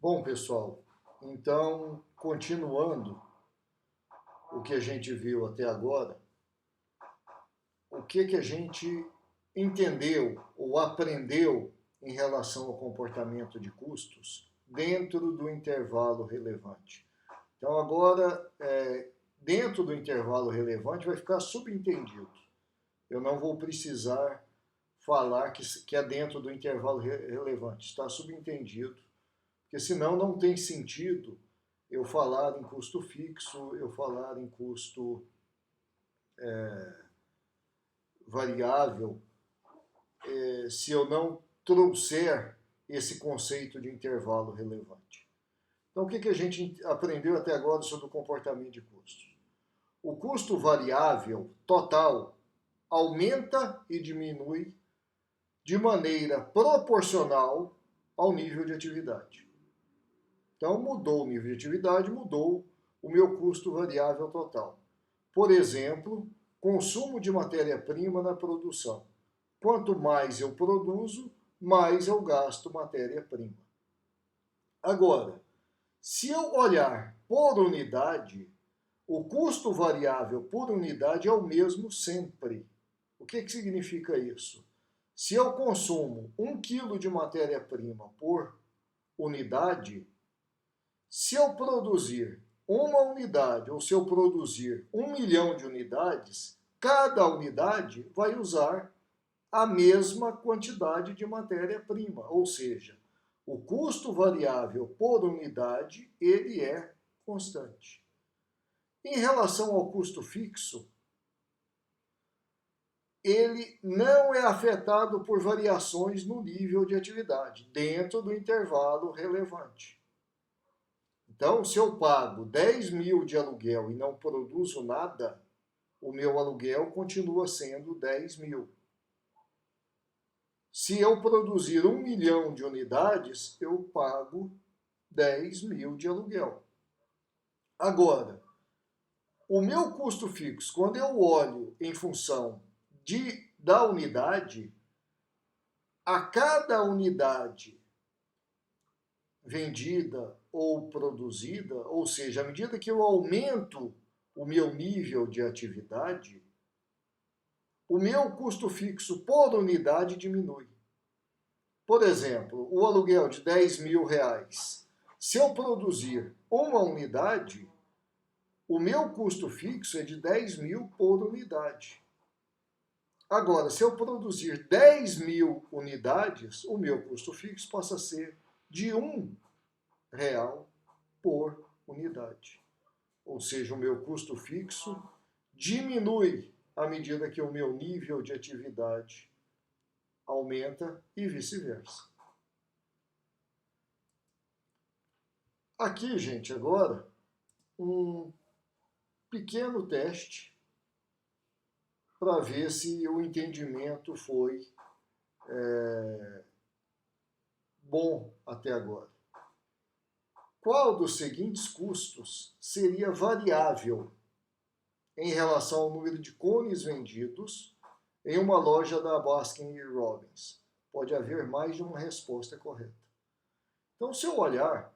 Bom, pessoal, então, continuando o que a gente viu até agora, o que a gente entendeu ou aprendeu em relação ao comportamento de custos dentro do intervalo relevante. Então, agora, dentro do intervalo relevante, vai ficar subentendido. Eu não vou precisar falar que é dentro do intervalo relevante, está subentendido, porque senão não tem sentido eu falar em custo fixo, eu falar em custo variável, se eu não trouxer esse conceito de intervalo relevante. Então, o que a gente aprendeu até agora sobre o comportamento de custos? O custo variável total aumenta e diminui de maneira proporcional ao nível de atividade. Então, mudou o nível de atividade, mudou o meu custo variável total. Por exemplo, consumo de matéria-prima na produção. Quanto mais eu produzo, mais eu gasto matéria-prima. Agora, se eu olhar por unidade, o custo variável por unidade é o mesmo sempre. O que significa isso? Se eu consumo 1 kg de matéria-prima por unidade, se eu produzir uma unidade ou se eu produzir 1 milhão de unidades, cada unidade vai usar a mesma quantidade de matéria-prima, ou seja, o custo variável por unidade, ele é constante. Em relação ao custo fixo, ele não é afetado por variações no nível de atividade, dentro do intervalo relevante. Então, se eu pago 10 mil de aluguel e não produzo nada, o meu aluguel continua sendo 10 mil. Se eu produzir 1 milhão de unidades, eu pago 10 mil de aluguel. Agora, o meu custo fixo, quando eu olho em função da unidade, a cada unidade vendida ou produzida, ou seja, à medida que eu aumento o meu nível de atividade, o meu custo fixo por unidade diminui. Por exemplo, o aluguel de 10 mil reais. Se eu produzir uma unidade, o meu custo fixo é de 10 mil por unidade. Agora, se eu produzir 10 mil unidades, o meu custo fixo passa a ser de R$ 1 por unidade. Ou seja, o meu custo fixo diminui à medida que o meu nível de atividade aumenta e vice-versa. Aqui, gente, agora, um pequeno teste para ver se o entendimento foi bom até agora. Qual dos seguintes custos seria variável em relação ao número de cones vendidos em uma loja da Baskin-Robbins? Pode haver mais de uma resposta correta. Então, se eu olhar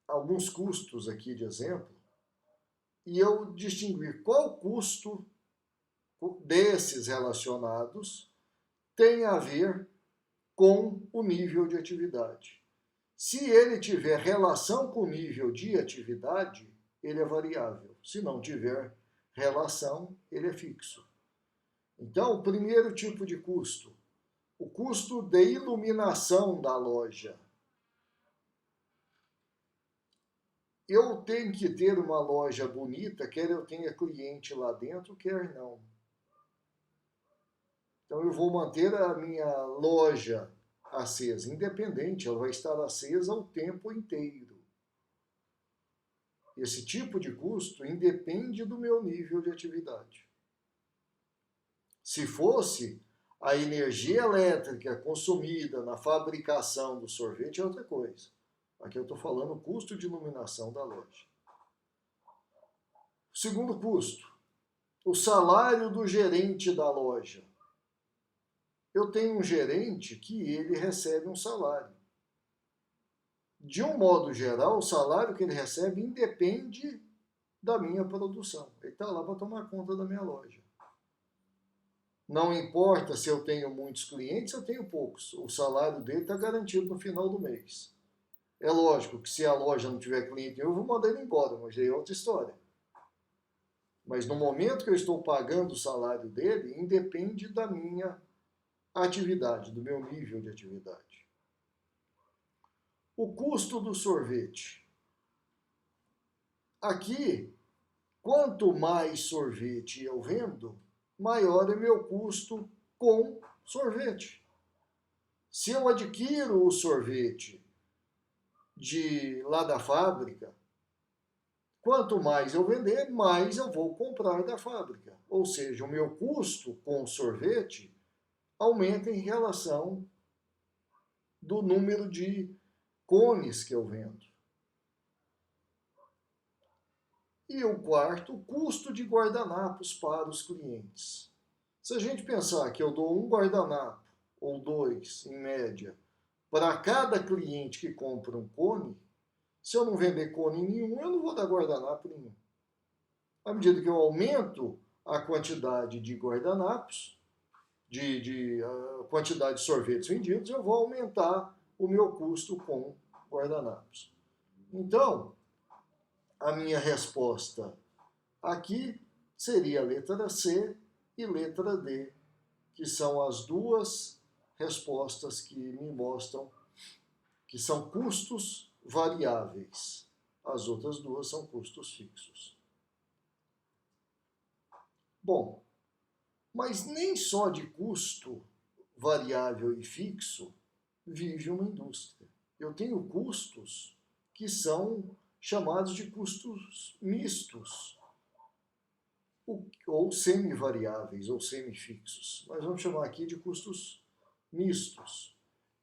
alguns custos aqui de exemplo, e eu distinguir qual custo desses relacionados tem a ver com o nível de atividade. Se ele tiver relação com o nível de atividade, ele é variável. Se não tiver relação, ele é fixo. Então, o primeiro tipo de custo, o custo de iluminação da loja. Eu tenho que ter uma loja bonita, quer eu tenha cliente lá dentro, quer não. Então eu vou manter a minha loja acesa, independente, ela vai estar acesa o tempo inteiro. Esse tipo de custo independe do meu nível de atividade. Se fosse a energia elétrica consumida na fabricação do sorvete é outra coisa. Aqui eu estou falando o custo de iluminação da loja. O segundo custo, o salário do gerente da loja. eu tenho um gerente que ele recebe um salário. De um modo geral, o salário que ele recebe independe da minha produção. Ele está lá para tomar conta da minha loja. Não importa se eu tenho muitos clientes ou tenho poucos, o salário dele está garantido no final do mês. É lógico que se a loja não tiver cliente, eu vou mandar ele embora, mas aí é outra história. Mas no momento que eu estou pagando o salário dele, independe da minha atividade, do meu nível de atividade. O custo do sorvete. Aqui, quanto mais sorvete eu vendo, maior é meu custo com sorvete. Se eu adquiro o sorvete de lá da fábrica, quanto mais eu vender, mais eu vou comprar da fábrica. Ou seja, o meu custo com sorvete aumenta em relação do número de cones que eu vendo. E o quarto, o custo de guardanapos para os clientes. Se a gente pensar que eu dou um guardanapo, ou dois, em média, para cada cliente que compra um cone, se eu não vender cone nenhum, eu não vou dar guardanapo nenhum. À medida que eu aumento a quantidade de guardanapos, a quantidade de sorvetes vendidos, eu vou aumentar o meu custo com guardanapos. Então, a minha resposta aqui seria a letra C e letra D, que são as duas respostas que me mostram que são custos variáveis. As outras duas são custos fixos. Bom, mas nem só de custo variável e fixo vive uma indústria. Eu tenho custos que são chamados de custos mistos, ou semivariáveis, ou semifixos. Mas vamos chamar aqui de custos mistos.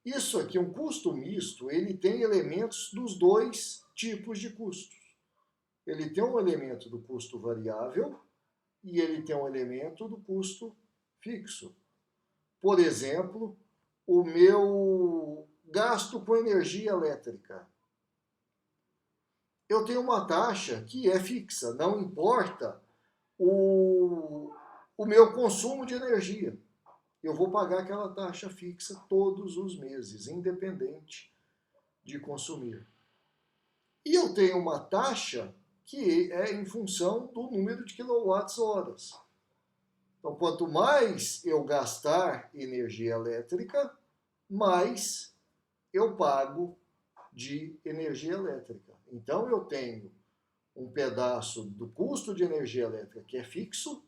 Isso aqui, um custo misto, ele tem elementos dos dois tipos de custos. Ele tem um elemento do custo variável e ele tem um elemento do custo fixo. Por exemplo, o meu gasto com energia elétrica. Eu tenho uma taxa que é fixa, não importa o meu consumo de energia. Eu vou pagar aquela taxa fixa todos os meses, independente de consumir. E eu tenho uma taxa que é em função do número de quilowatts-horas. Então, quanto mais eu gastar energia elétrica, mais eu pago de energia elétrica. Então, eu tenho um pedaço do custo de energia elétrica que é fixo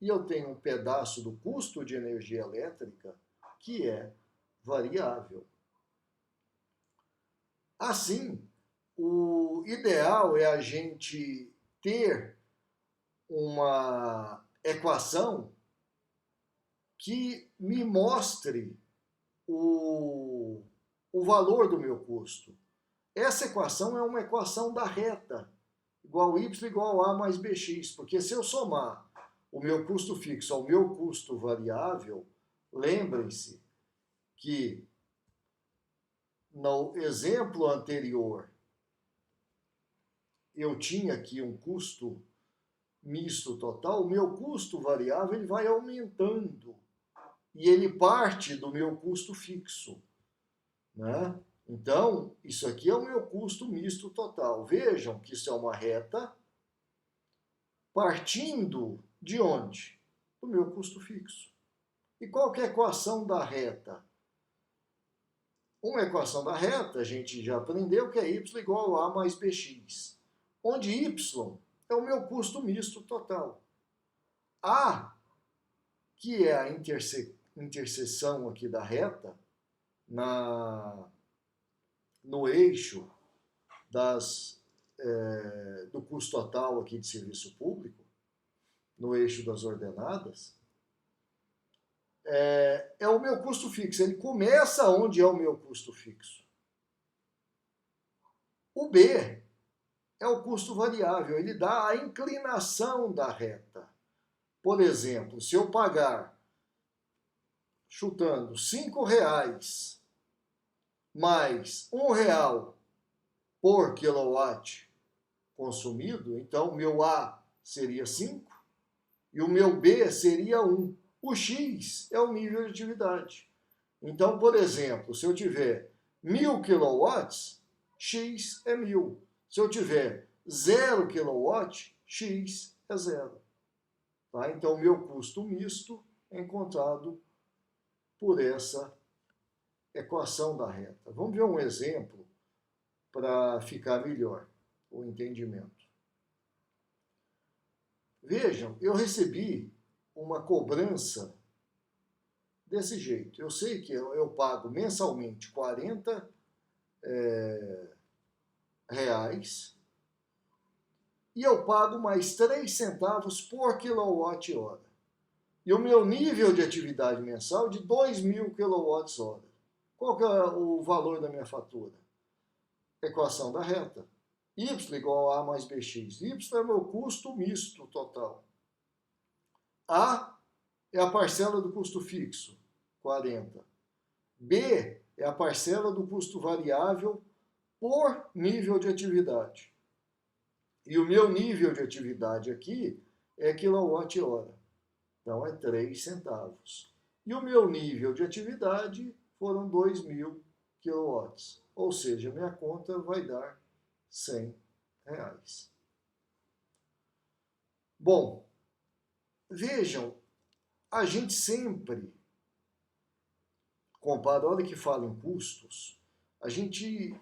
e eu tenho um pedaço do custo de energia elétrica que é variável. Assim, o ideal é a gente ter uma equação que me mostre o valor do meu custo. Essa equação é uma equação da reta, igual y igual a mais bx, porque se eu somar o meu custo fixo ao meu custo variável, lembrem-se que no exemplo anterior eu tinha aqui um custo misto total, o meu custo variável ele vai aumentando e ele parte do meu custo fixo, né? Então, isso aqui é o meu custo misto total. Vejam que isso é uma reta partindo de onde? Do meu custo fixo. E qual que é a equação da reta? Uma equação da reta, a gente já aprendeu que é y igual a mais bx, onde y é o meu custo misto total. A, que é a interseção aqui da reta, no eixo do custo total aqui de serviço público, no eixo das ordenadas, é o meu custo fixo. Ele começa onde é o meu custo fixo. O B é o custo variável. Ele dá a inclinação da reta. Por exemplo, se eu pagar chutando, R$ 5 mais R$ 1 por quilowatt consumido, então o meu A seria 5 e o meu B seria 1. O X é o nível de atividade. Então, por exemplo, se eu tiver 1.000 quilowatts, X é 1.000. Se eu tiver 0 kW, X é 0. Tá? Então, o meu custo misto é encontrado por essa equação da reta. Vamos ver um exemplo para ficar melhor o entendimento. Vejam, eu recebi uma cobrança desse jeito. Eu sei que eu pago mensalmente R$ 40 e eu pago mais 3 centavos por quilowatt-hora. E o meu nível de atividade mensal é de 2.000 kWh. Qual que é o valor da minha fatura? Equação da reta. Y igual a mais BX. Y é meu custo misto total. A é a parcela do custo fixo, 40. B é a parcela do custo variável por nível de atividade. E o meu nível de atividade aqui é quilowatt-hora. Então, é 3 centavos. E o meu nível de atividade foram 2.000 quilowatts. Ou seja, minha conta vai dar R$ 100. Bom, vejam, a gente sempre compara, olha que fala em custos, a gente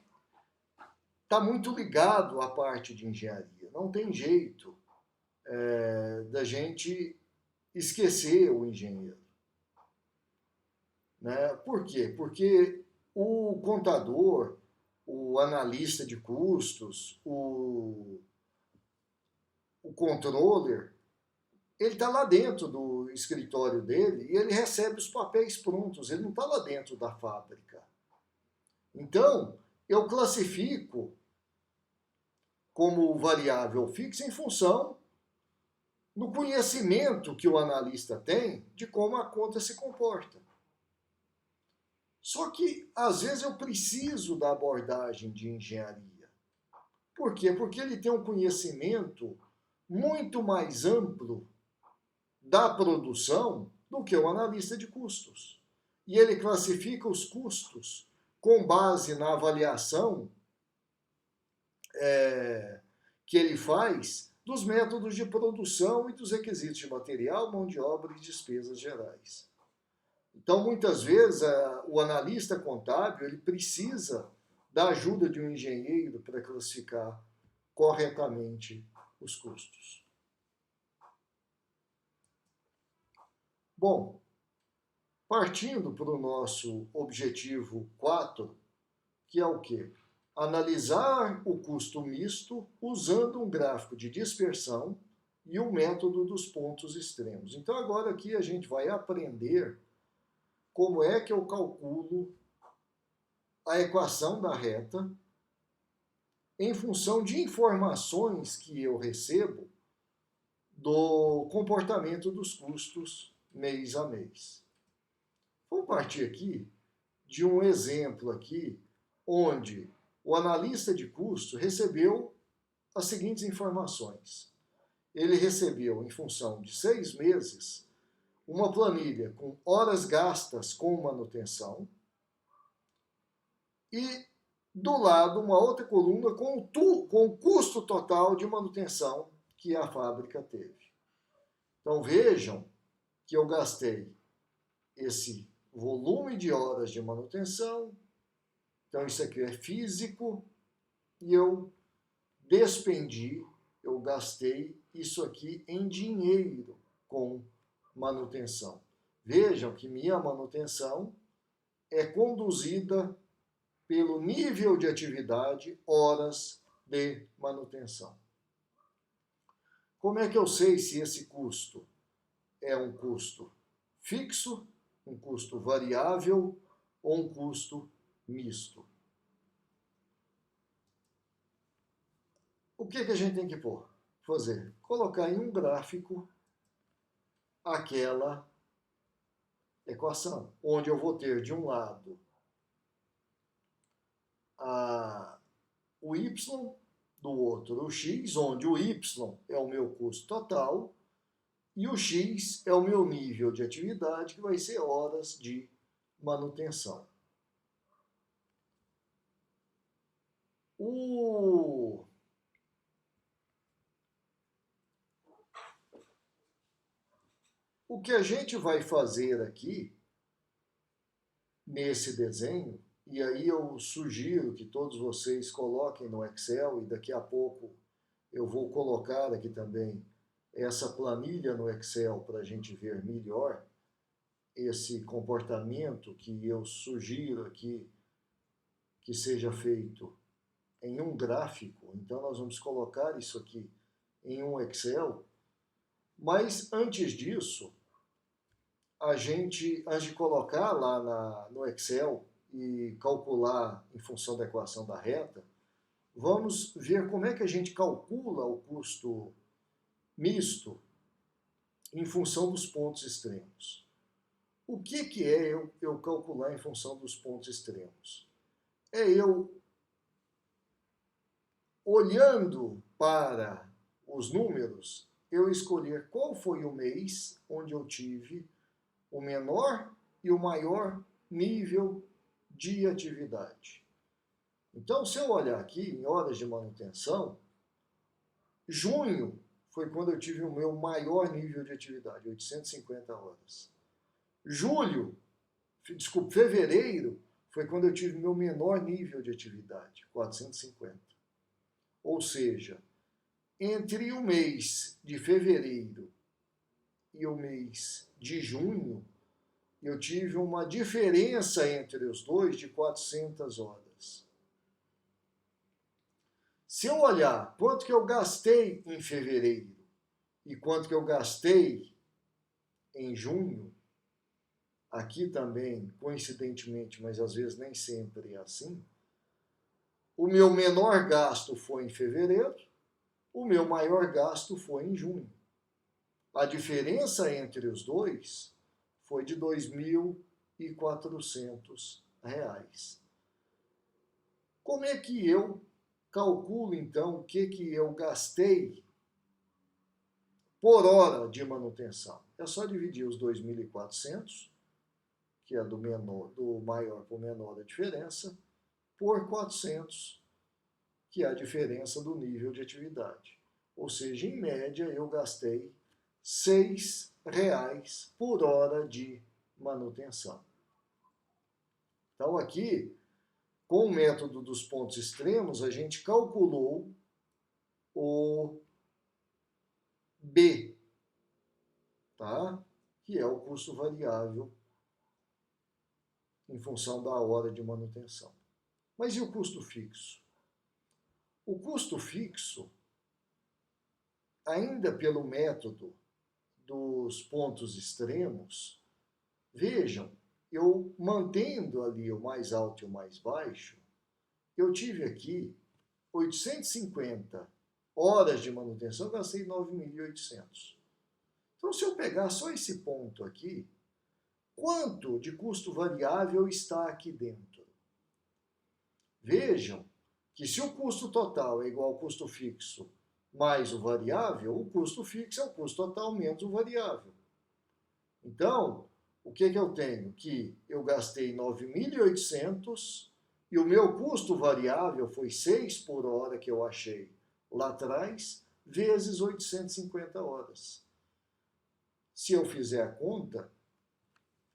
está muito ligado à parte de engenharia. Não tem jeito da gente esquecer o engenheiro. Né? Por quê? Porque o contador, o analista de custos, o controller, ele está lá dentro do escritório dele e ele recebe os papéis prontos, ele não está lá dentro da fábrica. Então, eu classifico como variável fixa em função do conhecimento que o analista tem de como a conta se comporta. Só que, às vezes, eu preciso da abordagem de engenharia. Por quê? Porque ele tem um conhecimento muito mais amplo da produção do que o analista de custos. E ele classifica os custos com base na avaliação que ele faz dos métodos de produção e dos requisitos de material, mão de obra e despesas gerais. Então, muitas vezes, o analista contábil ele precisa da ajuda de um engenheiro para classificar corretamente os custos. Bom, partindo para o nosso objetivo 4, que é o quê? Analisar o custo misto usando um gráfico de dispersão e o método dos pontos extremos. Então, agora aqui a gente vai aprender como é que eu calculo a equação da reta em função de informações que eu recebo do comportamento dos custos mês a mês. Vamos partir aqui de um exemplo aqui, onde o analista de custo recebeu as seguintes informações. Ele recebeu, em função de 6 meses, uma planilha com horas gastas com manutenção e, do lado, uma outra coluna com o custo total de manutenção que a fábrica teve. Então, vejam que eu gastei esse volume de horas de manutenção, então isso aqui é físico, e eu despendi, eu gastei isso aqui em dinheiro com manutenção. Vejam que minha manutenção é conduzida pelo nível de atividade, horas de manutenção. Como é que eu sei se esse custo é um custo fixo, um custo variável ou um custo misto? O que a gente tem que fazer? Colocar em um gráfico aquela equação, onde eu vou ter de um lado o y, do outro o x, onde o y é o meu custo total e o x é o meu nível de atividade, que vai ser horas de manutenção. O que a gente vai fazer aqui, nesse desenho, e aí eu sugiro que todos vocês coloquem no Excel, e daqui a pouco eu vou colocar aqui também essa planilha no Excel para a gente ver melhor esse comportamento que eu sugiro aqui que seja feito em um gráfico. Então nós vamos colocar isso aqui em um Excel, mas antes disso, antes de colocar lá no Excel e calcular em função da equação da reta, vamos ver como é que a gente calcula o custo misto em função dos pontos extremos. O que é eu calcular em função dos pontos extremos? É eu, olhando para os números, eu escolher qual foi o mês onde eu tive o menor e o maior nível de atividade. Então, se eu olhar aqui em horas de manutenção, junho foi quando eu tive o meu maior nível de atividade, 850 horas. Fevereiro foi quando eu tive o meu menor nível de atividade, 450. Ou seja, entre o mês de fevereiro e o mês de junho, eu tive uma diferença entre os dois de 400 horas. Se eu olhar quanto que eu gastei em fevereiro e quanto que eu gastei em junho, aqui também, coincidentemente, mas às vezes nem sempre é assim, o meu menor gasto foi em fevereiro, o meu maior gasto foi em junho. A diferença entre os dois foi de R$ 2.400. Como é que eu calculo, então, o que eu gastei por hora de manutenção? É só dividir os 2.400, que é do maior para o menor a diferença, por 400, que é a diferença do nível de atividade. Ou seja, em média, eu gastei R$ 6 por hora de manutenção. Então, aqui, com o método dos pontos extremos, a gente calculou o B, tá? Que é o custo variável em função da hora de manutenção. Mas e o custo fixo? O custo fixo, ainda pelo método dos pontos extremos, vejam, eu mantendo ali o mais alto e o mais baixo, eu tive aqui 850 horas de manutenção, eu gastei 9.800. Então, se eu pegar só esse ponto aqui, quanto de custo variável está aqui dentro? Vejam que se o custo total é igual ao custo fixo mais o variável, o custo fixo é o custo total menos o variável. Então, o que eu tenho? Que eu gastei 9.800 e o meu custo variável foi 6 por hora que eu achei lá atrás, vezes 850 horas. Se eu fizer a conta,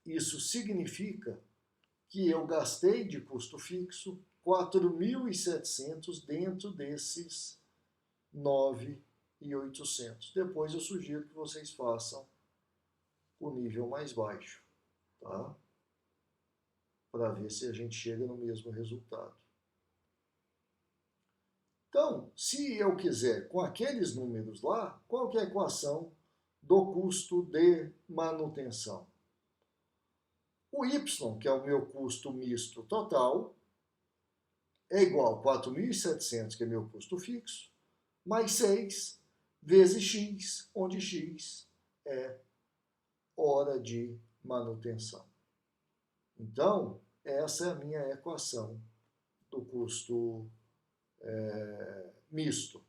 isso significa que eu gastei de custo fixo 4.700 dentro desses 9.800. Depois eu sugiro que vocês façam o nível mais baixo, tá? Para ver se a gente chega no mesmo resultado. Então, se eu quiser, com aqueles números lá, qual que é a equação do custo de manutenção? O Y, que é o meu custo misto total, é igual a 4.700, que é meu custo fixo, mais 6 vezes x, onde x é hora de manutenção. Então, essa é a minha equação do custo misto.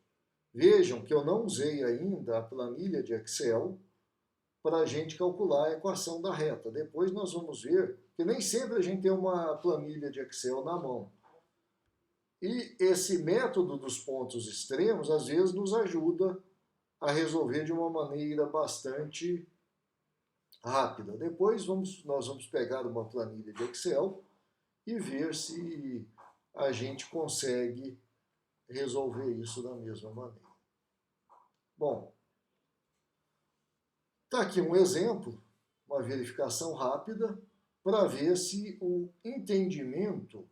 Vejam que eu não usei ainda a planilha de Excel para a gente calcular a equação da reta. Depois nós vamos ver que nem sempre a gente tem uma planilha de Excel na mão. E esse método dos pontos extremos, às vezes, nos ajuda a resolver de uma maneira bastante rápida. Depois nós vamos pegar uma planilha de Excel e ver se a gente consegue resolver isso da mesma maneira. Bom, está aqui um exemplo, uma verificação rápida, para ver se o entendimento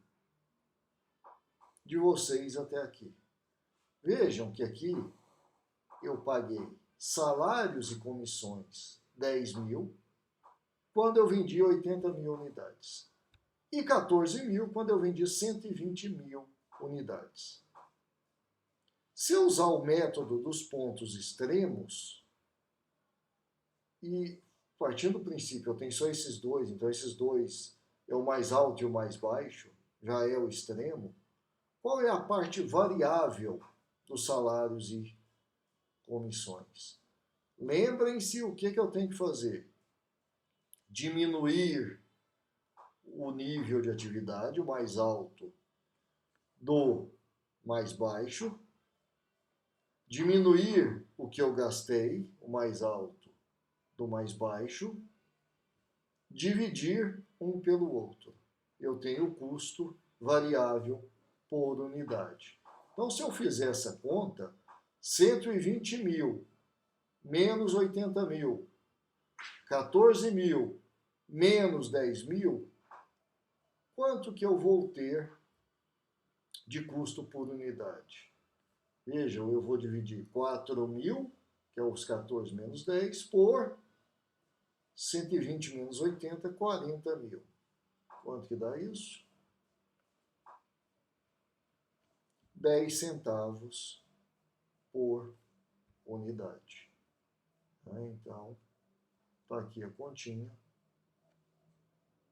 de vocês até aqui. Vejam que aqui eu paguei salários e comissões 10 mil, quando eu vendi 80 mil unidades. E 14 mil quando eu vendi 120 mil unidades. Se eu usar o método dos pontos extremos, e partindo do princípio eu tenho só esses dois, então esses dois é o mais alto e o mais baixo, já é o extremo, qual é a parte variável dos salários e comissões? Lembrem-se o que eu tenho que fazer. Diminuir o nível de atividade, o mais alto do mais baixo, diminuir o que eu gastei, o mais alto do mais baixo, dividir um pelo outro. Eu tenho o custo variável por unidade. Então, se eu fizer essa conta, 120 mil menos 80 mil, 14 mil menos 10 mil, quanto que eu vou ter de custo por unidade? Vejam, eu vou dividir 4 mil, que é os 14 menos 10, por 120 menos 80, 40 mil. Quanto que dá isso? 10 centavos por unidade. Então, está aqui a continha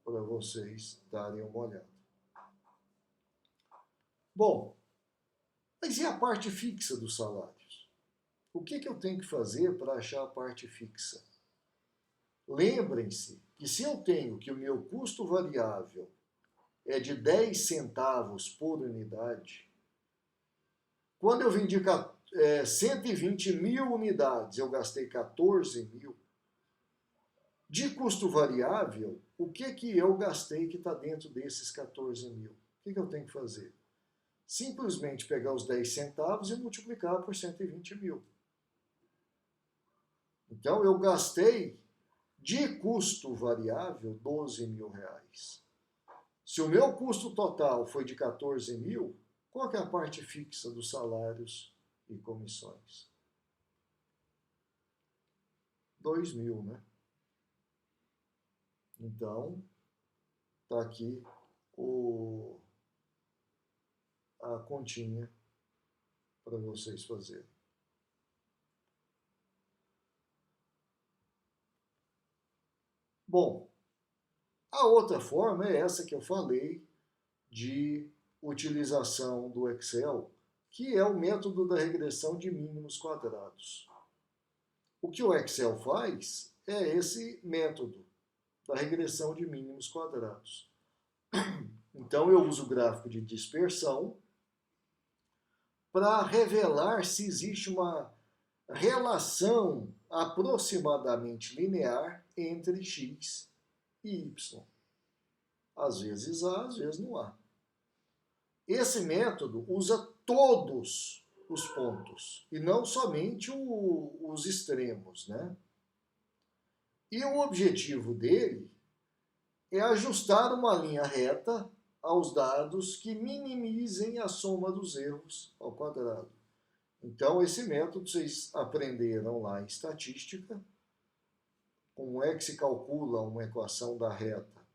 para vocês darem uma olhada. Bom, mas e a parte fixa dos salários? O que eu tenho que fazer para achar a parte fixa? Lembrem-se que se eu tenho que o meu custo variável é de 10 centavos por unidade, quando eu vendi 120 mil unidades, eu gastei 14 mil. De custo variável, o que eu gastei que está dentro desses 14 mil? O que eu tenho que fazer? Simplesmente pegar os 10 centavos e multiplicar por 120 mil. Então, eu gastei de custo variável 12 mil reais. Se o meu custo total foi de 14 mil, qual que é a parte fixa dos salários e comissões? 2 mil, né? Então, está aqui a continha para vocês fazerem. Bom, a outra forma é essa que eu falei de utilização do Excel, que é o método da regressão de mínimos quadrados. O que o Excel faz é esse método da regressão de mínimos quadrados. Então, eu uso o gráfico de dispersão para revelar se existe uma relação aproximadamente linear entre x e y. Às vezes há, às vezes não há. Esse método usa todos os pontos e não somente os extremos, né? E o objetivo dele é ajustar uma linha reta aos dados que minimizem a soma dos erros ao quadrado. Então, esse método vocês aprenderam lá em estatística, como é que se calcula uma equação da reta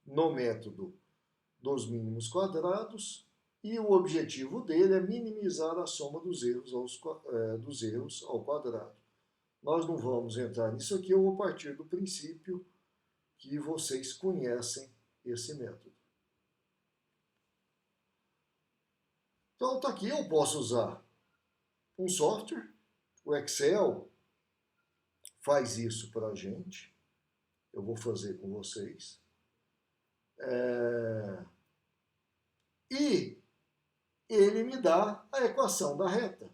no método dos mínimos quadrados, e o objetivo dele é minimizar a soma dos erros ao quadrado. nós não vamos entrar nisso aqui, eu vou partir do princípio que vocês conhecem esse método. Então, está aqui, eu posso usar um software, o Excel faz isso para a gente, eu vou fazer com vocês. E ele me dá a equação da reta.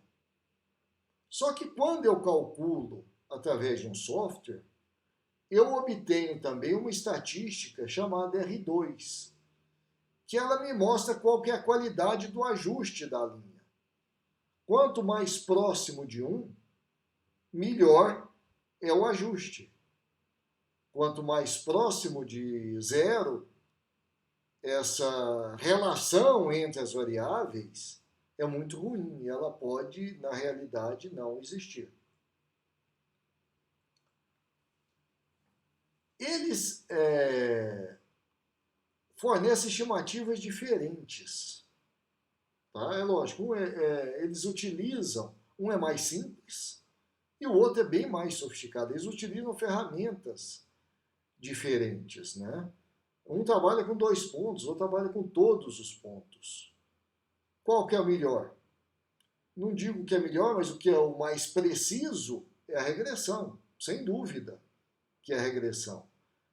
Só que quando eu calculo através de um software, eu obtenho também uma estatística chamada R2, que ela me mostra qual que é a qualidade do ajuste da linha. Quanto mais próximo de 1, melhor é o ajuste. Quanto mais próximo de 0, essa relação entre as variáveis é muito ruim e ela pode, na realidade, não existir. Eles fornecem estimativas diferentes. Tá? É lógico, eles utilizam, um é mais simples e o outro é bem mais sofisticado. Eles utilizam ferramentas diferentes, né? Um trabalha com 2 pontos, o outro trabalha com todos os pontos. Qual que é o melhor? Não digo que é melhor, mas o que é o mais preciso é a regressão, sem dúvida que é a regressão.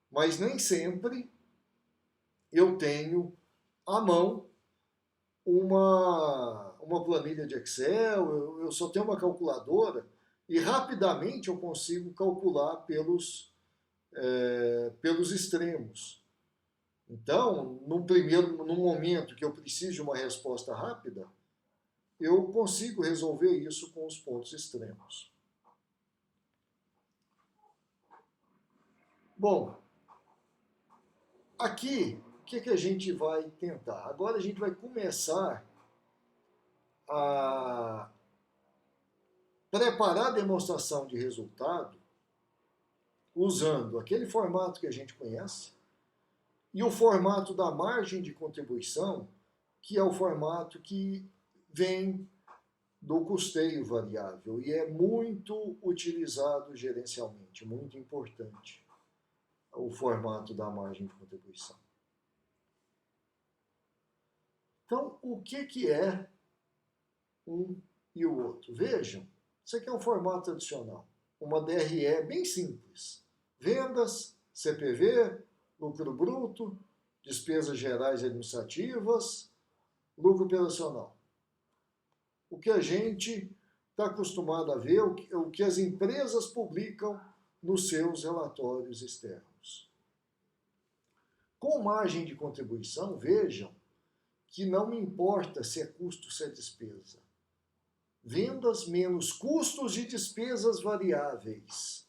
Mas nem sempre eu tenho à mão uma planilha de Excel, eu só tenho uma calculadora e rapidamente eu consigo calcular pelos extremos. Então, num momento que eu preciso de uma resposta rápida, eu consigo resolver isso com os pontos extremos. Bom, aqui, o que a gente vai tentar? Agora a gente vai começar a preparar a demonstração de resultado usando aquele formato que a gente conhece e o formato da margem de contribuição, que é o formato que vem do custeio variável e é muito utilizado gerencialmente, muito importante o formato da margem de contribuição. Então, o que é um e o outro? Vejam, isso aqui é um formato tradicional, uma DRE bem simples. Vendas, CPV, lucro bruto, despesas gerais e administrativas, lucro operacional. O que a gente está acostumado a ver, o que as empresas publicam nos seus relatórios externos. Com margem de contribuição, vejam que não me importa se é custo ou se é despesa. Vendas menos custos de despesas variáveis.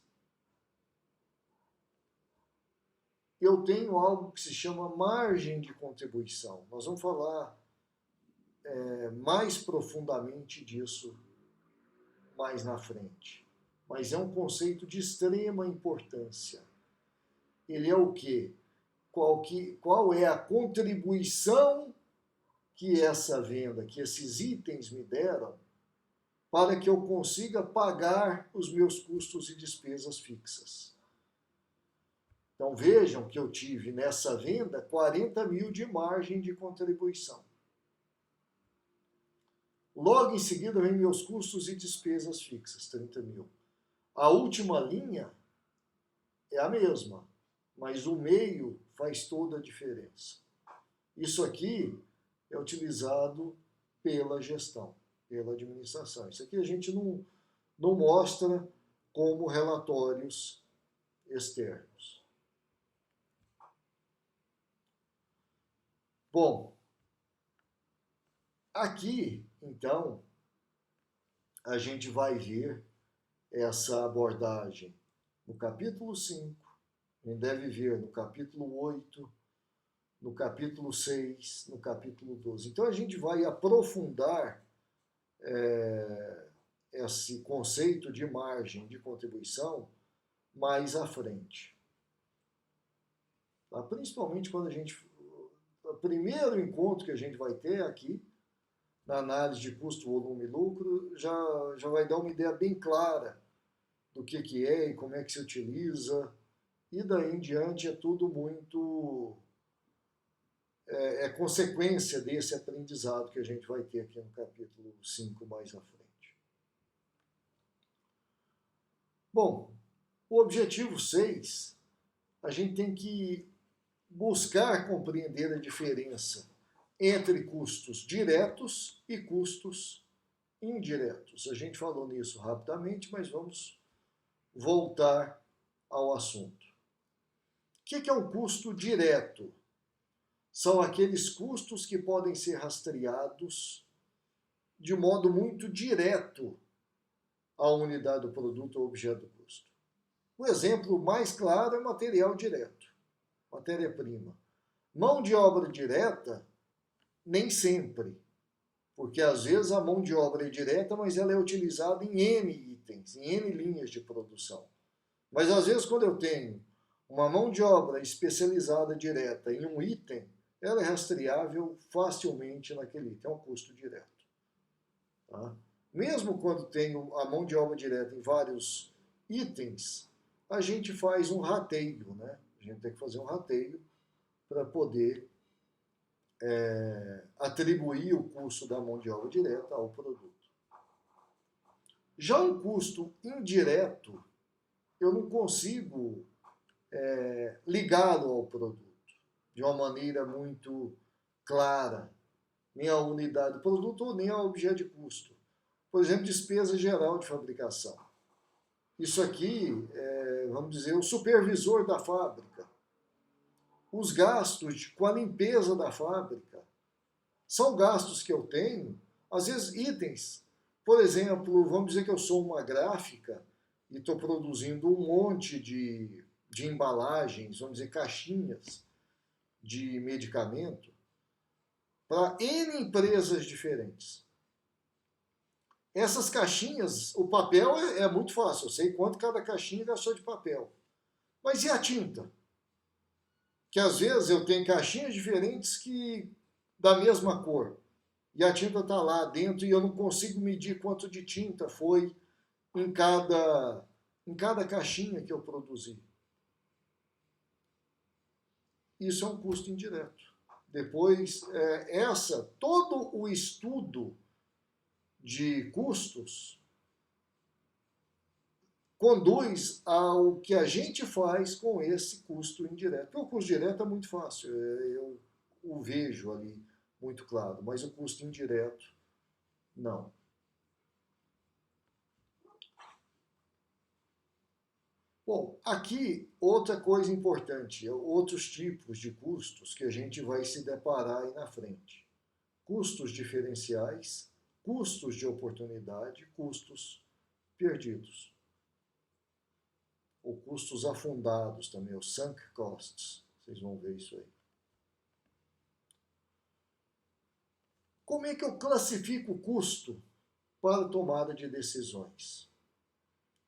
Eu tenho algo que se chama margem de contribuição. Nós vamos falar mais profundamente disso mais na frente. Mas é um conceito de extrema importância. Ele é o quê? Qual é a contribuição que essa venda, que esses itens me deram, para que eu consiga pagar os meus custos e despesas fixas. Então vejam que eu tive nessa venda 40 mil de margem de contribuição. Logo em seguida vem meus custos e despesas fixas, 30 mil. A última linha é a mesma, mas o meio faz toda a diferença. Isso aqui é utilizado pela gestão, pela administração. Isso aqui a gente não mostra como relatórios externos. Bom, aqui, então, a gente vai ver essa abordagem no capítulo 5, a gente deve ver no capítulo 8, no capítulo 6, no capítulo 12. Então, a gente vai aprofundar esse conceito de margem de contribuição mais à frente. Tá? Principalmente quando o primeiro encontro que a gente vai ter aqui, na análise de custo, volume e lucro, já vai dar uma ideia bem clara do que é e como é que se utiliza, e daí em diante é tudo muito consequência desse aprendizado que a gente vai ter aqui no capítulo 5 mais à frente. Bom, o objetivo 6, a gente tem que buscar compreender a diferença entre custos diretos e custos indiretos. A gente falou nisso rapidamente, mas vamos voltar ao assunto. O que é um custo direto? São aqueles custos que podem ser rastreados de modo muito direto à unidade do produto ou objeto do custo. O exemplo mais claro é material direto, matéria-prima. Mão de obra direta, nem sempre, porque às vezes a mão de obra é direta, mas ela é utilizada em N itens, em N linhas de produção. Mas às vezes quando eu tenho uma mão de obra especializada direta em um item, ela é rastreável facilmente naquele item, é um custo direto. Tá? Mesmo quando tenho a mão de obra direta em vários itens, a gente faz um rateio, né? A gente tem que fazer um rateio para poder atribuir o custo da mão de obra direta ao produto. Já um custo indireto, eu não consigo ligá-lo ao produto de uma maneira muito clara, nem à unidade do produto, nem ao objeto de custo. Por exemplo, despesa geral de fabricação. Isso aqui vamos dizer, o supervisor da fábrica. Os gastos com a limpeza da fábrica são gastos que eu tenho, às vezes itens. Por exemplo, vamos dizer que eu sou uma gráfica e estou produzindo um monte de embalagens, vamos dizer, caixinhas de medicamento para N empresas diferentes. Essas caixinhas, o papel é muito fácil, eu sei quanto cada caixinha gastou de papel. Mas e a tinta? Que às vezes eu tenho caixinhas diferentes que da mesma cor. E a tinta está lá dentro e eu não consigo medir quanto de tinta foi em cada caixinha que eu produzi. Isso é um custo indireto. Depois, todo o estudo de custos conduz ao que a gente faz com esse custo indireto. Porque o custo direto é muito fácil, eu o vejo ali muito claro, mas o custo indireto, não. Bom, aqui outra coisa importante, outros tipos de custos que a gente vai se deparar aí na frente. Custos diferenciais, custos de oportunidade, custos perdidos. Ou custos afundados também, os sunk costs. Vocês vão ver isso aí. Como é que eu classifico o custo para tomada de decisões?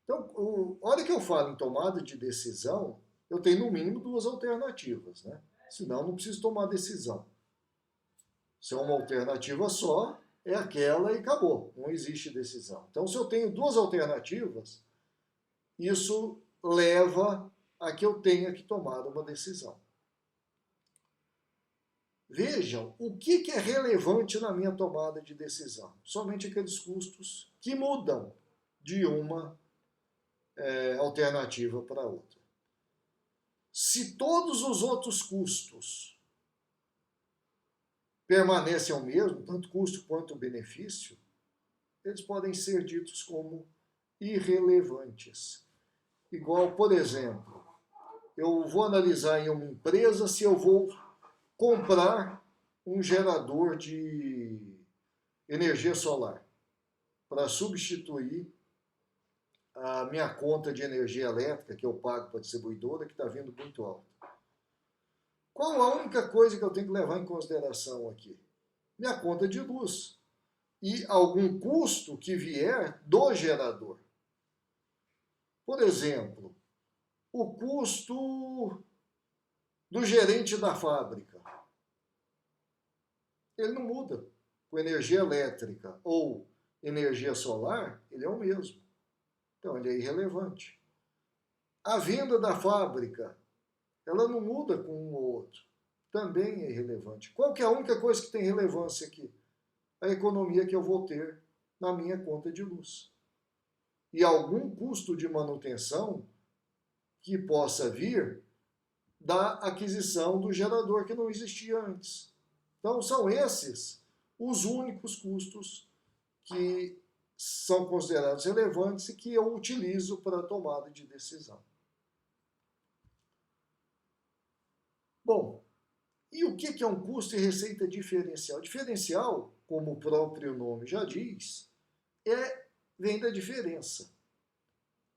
Então, a hora que eu falo em tomada de decisão, eu tenho no mínimo duas alternativas, né? Senão não preciso tomar decisão. Se é uma alternativa só, é aquela e acabou, não existe decisão. Então, se eu tenho duas alternativas, isso leva a que eu tenha que tomar uma decisão. Vejam o que é relevante na minha tomada de decisão. Somente aqueles custos que mudam de uma alternativa para outra. Se todos os outros custos permanecem ao mesmo, tanto custo quanto benefício, eles podem ser ditos como irrelevantes. Igual, por exemplo, eu vou analisar em uma empresa se eu vou comprar um gerador de energia solar para substituir a minha conta de energia elétrica que eu pago para a distribuidora, que está vindo muito alta. Qual a única coisa que eu tenho que levar em consideração aqui? Minha conta de luz e algum custo que vier do gerador. Por exemplo, o custo do gerente da fábrica. Ele não muda. Com energia elétrica ou energia solar, ele é o mesmo. Então ele é irrelevante. A venda da fábrica, ela não muda com um ou outro. Também é irrelevante. Qual que é a única coisa que tem relevância aqui? A economia que eu vou ter na minha conta de luz. E algum custo de manutenção que possa vir da aquisição do gerador que não existia antes. Então, são esses os únicos custos que são considerados relevantes e que eu utilizo para a tomada de decisão. Bom, e o que é um custo e receita diferencial? Diferencial, como o próprio nome já diz, vem da diferença.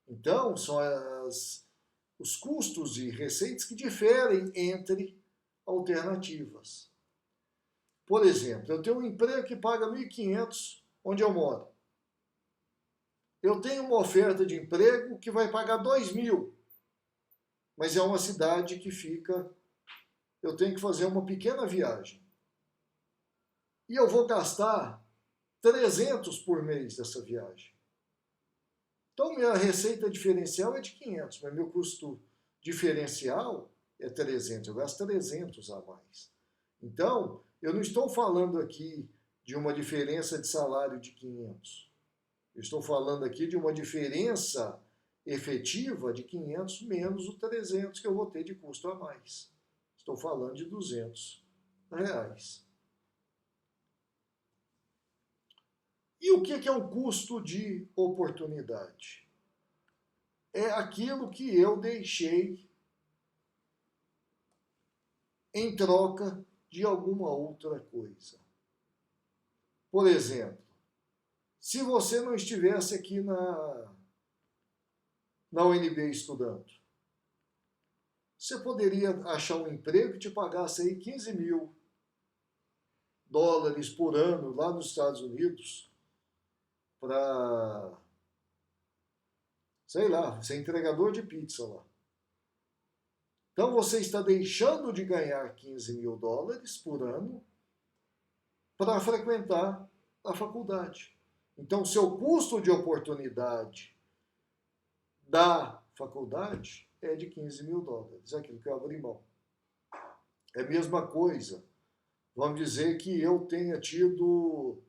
Então, são os custos e receitas que diferem entre alternativas. Por exemplo, eu tenho um emprego que paga R$ 1.500 onde eu moro. Eu tenho uma oferta de emprego que vai pagar R$ 2.000, mas é uma cidade que fica... Eu tenho que fazer uma pequena viagem. E eu vou gastar 300 por mês dessa viagem. Então, minha receita diferencial é de 500, mas meu custo diferencial é 300. Eu gasto 300 a mais. Então, eu não estou falando aqui de uma diferença de salário de 500. Eu estou falando aqui de uma diferença efetiva de 500 menos o 300 que eu vou ter de custo a mais. Estou falando de R$ 200. E o que é um custo de oportunidade? É aquilo que eu deixei em troca de alguma outra coisa. Por exemplo, se você não estivesse aqui na UNB estudando, você poderia achar um emprego que te pagasse aí $15.000 por ano lá nos Estados Unidos para, sei lá, ser entregador de pizza lá. Então você está deixando de ganhar $15.000 por ano para frequentar a faculdade. Então, seu custo de oportunidade da faculdade é de $15.000, aquilo que eu abri mão. É a mesma coisa. Vamos dizer que eu tenha tido...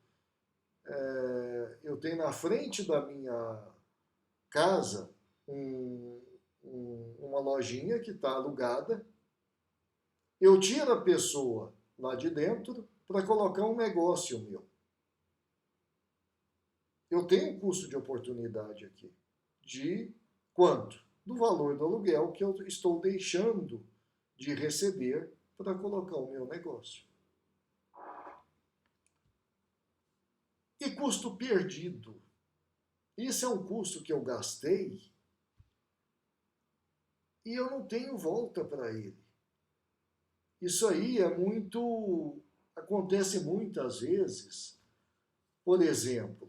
eu tenho na frente da minha casa uma lojinha que está alugada. Eu tiro a pessoa lá de dentro para colocar um negócio meu. Eu tenho um custo de oportunidade aqui. De quanto? Do valor do aluguel que eu estou deixando de receber para colocar o meu negócio. E custo perdido. Isso é um custo que eu gastei e eu não tenho volta para ele. Isso aí acontece muitas vezes. Por exemplo,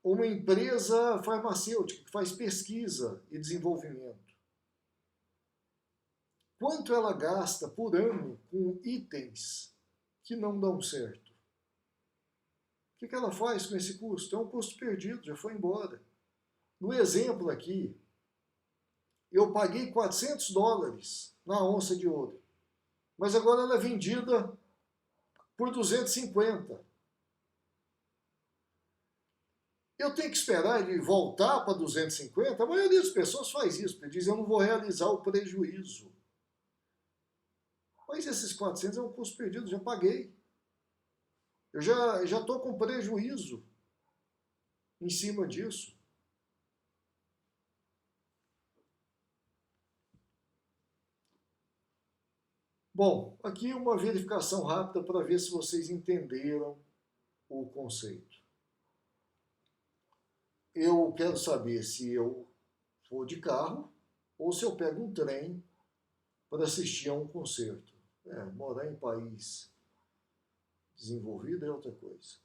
uma empresa farmacêutica que faz pesquisa e desenvolvimento. Quanto ela gasta por ano com itens que não dão certo? O que ela faz com esse custo? É um custo perdido, já foi embora. No exemplo aqui, eu paguei $400 na onça de ouro, mas agora ela é vendida por 250. Eu tenho que esperar ele voltar para 250? A maioria das pessoas faz isso, porque diz, eu não vou realizar o prejuízo. Mas esses 400 é um custo perdido, já paguei. Eu já estou com prejuízo em cima disso. Bom, aqui uma verificação rápida para ver se vocês entenderam o conceito. Eu quero saber se eu vou de carro ou se eu pego um trem para assistir a um concerto. Morar em país desenvolvido é outra coisa.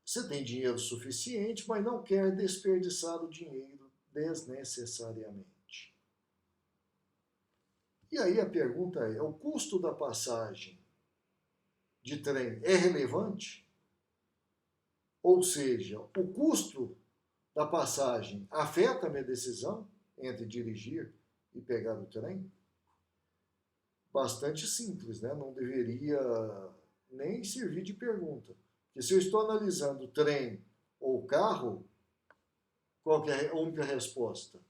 Você tem dinheiro suficiente, mas não quer desperdiçar o dinheiro desnecessariamente. E aí a pergunta é, o custo da passagem de trem é relevante? Ou seja, o custo da passagem afeta a minha decisão entre dirigir e pegar o trem? Bastante simples, né? Não deveria nem servir de pergunta. Porque se eu estou analisando trem ou carro, qual que é a única resposta?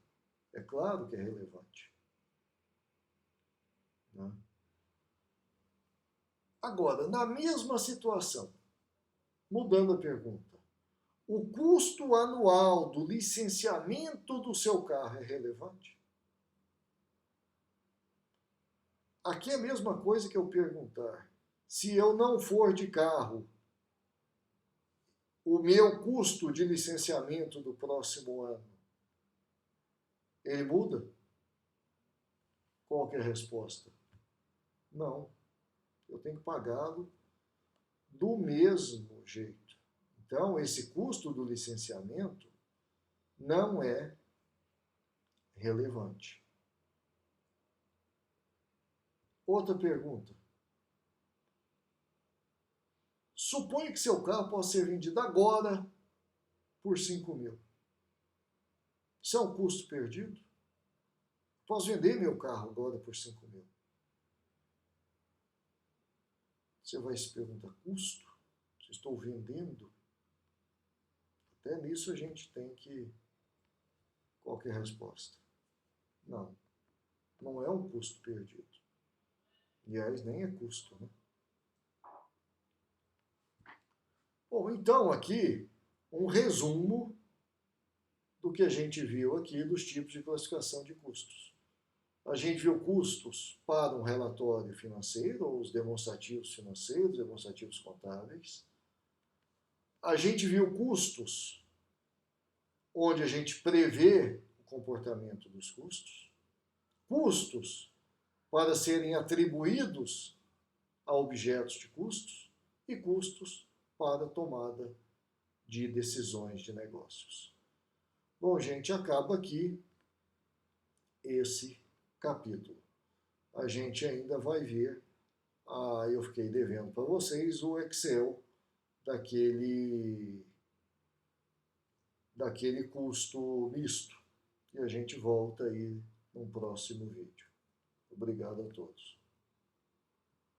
É claro que é relevante. Né? Agora, na mesma situação, mudando a pergunta, o custo anual do licenciamento do seu carro é relevante? Aqui é a mesma coisa que eu perguntar, se eu não for de carro, o meu custo de licenciamento do próximo ano, ele muda? Qual que é a resposta? Não, eu tenho que pagá-lo do mesmo jeito. Então, esse custo do licenciamento não é relevante. Outra pergunta. Suponha que seu carro possa ser vendido agora por 5 mil. Isso é um custo perdido? Posso vender meu carro agora por 5 mil. Você vai se perguntar, custo? Se estou vendendo? Até nisso a gente tem que... Qual que é a resposta? Não, não é um custo perdido. Aliás, nem é custo, né? Bom, então aqui um resumo do que a gente viu aqui dos tipos de classificação de custos. A gente viu custos para um relatório financeiro, ou os demonstrativos financeiros, demonstrativos contábeis. A gente viu custos onde a gente prevê o comportamento dos custos. Custos para serem atribuídos a objetos de custos e custos para tomada de decisões de negócios. Bom, gente, acaba aqui esse capítulo. A gente ainda vai ver, eu fiquei devendo para vocês o Excel daquele custo misto. E a gente volta aí num próximo vídeo. Obrigado a todos.